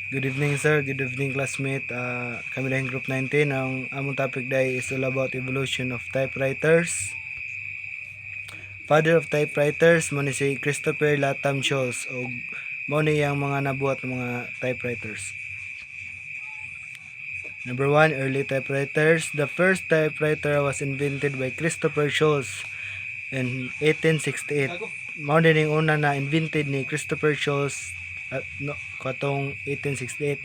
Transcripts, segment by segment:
Good evening sir, good evening classmate. Kami dahil group 19. Ang among topic day is all about evolution of typewriters. Father of typewriters mo ni si Christopher Latham Sholes o mo ni ang mga nabuhat ng mga typewriters. Number 1, early typewriters. The first typewriter was invented by Christopher Sholes in 1868. Mao din yung una na invented ni Christopher Sholes katong 1868.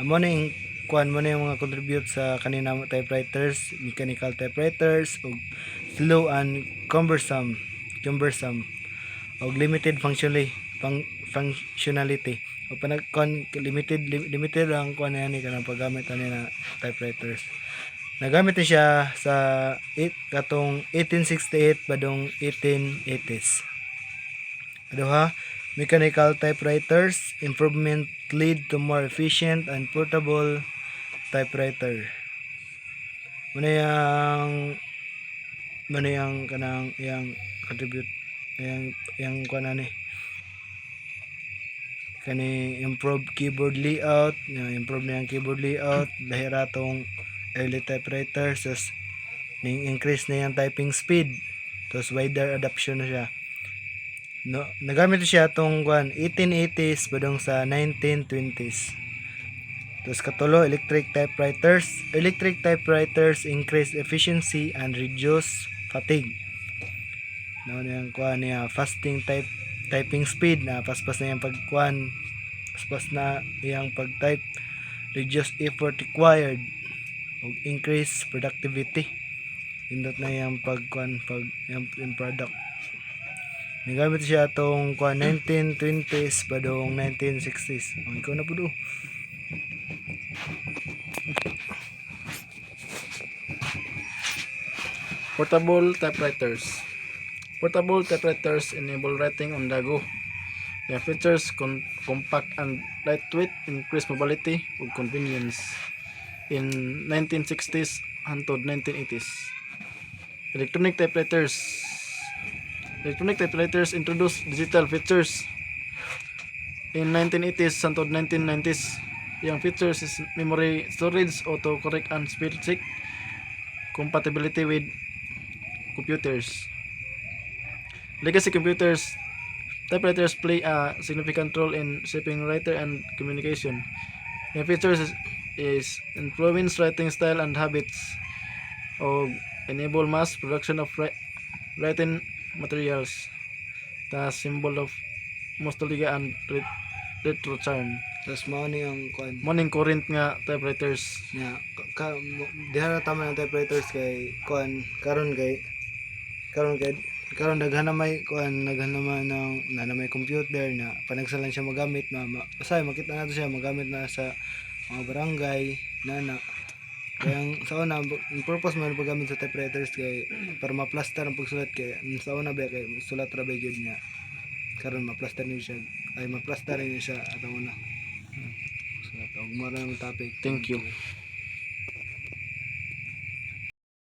Amo na yung kuan mo na yung mga contribute sa kanina mga typewriters, mechanical typewriters ug slow and cumbersome ug limited functionality o panag limited ang kuan na ni kanang paggamit ani na typewriters. Nagamit ni siya sa katong 1868 padong 1880s. Aduha, mechanical typewriters improvement lead to more efficient and portable typewriter. Muna yang kanang yang contribute yang kuan ani kani improve keyboard layout, improve na yung keyboard layout, lahira tong early typewriters, ning increase na yung typing speed, tapos wider adoption na siya. No, nagamit siya tong 1880s padong sa 1920s. Tapos katulo, electric typewriters. Electric typewriters increase efficiency and reduce fatigue. No, yung niya fasting typing speed na paspas na yung paspas na yung pag-type, reduce effort required ug increase productivity. Indot na yung pag yung product. Nagamit siya atong 1920s padong 1960s. Ikaw na po do. Portable typewriters. Portable typewriters enable writing on the go. Their features compact and lightweight, increase mobility and convenience. In 1960s hangtod 1980s. Electronic typewriters. Electronic typewriters introduced digital features. In 1980s hangtod 1990s, yung features is memory storage, autocorrect and spell check, compatibility with computers. Legacy computers. Typewriters play a significant role in shaping writer and communication. The features is influence writing style and habits, or enable mass production of writing materials. The symbol of nostalgia and retro charm. Tapos mao ni ang kuan Morning current nga typewriters. nya diha na tama ng typewriters kay kuan karon daghan na may kuan daghan naman ng na may computer na panagsalan siya magamit usay makita nato siya magamit na sa mga barangay na kaya sa una ang purpose man paggamit sa typewriters kay para ma-plaster ang pagsulat kay sa una ba kay sulat ra ba gyud niya karon ma-plaster ni siya ay ma-plaster ni siya atong una sulat og mo ra ang topic. Thank you.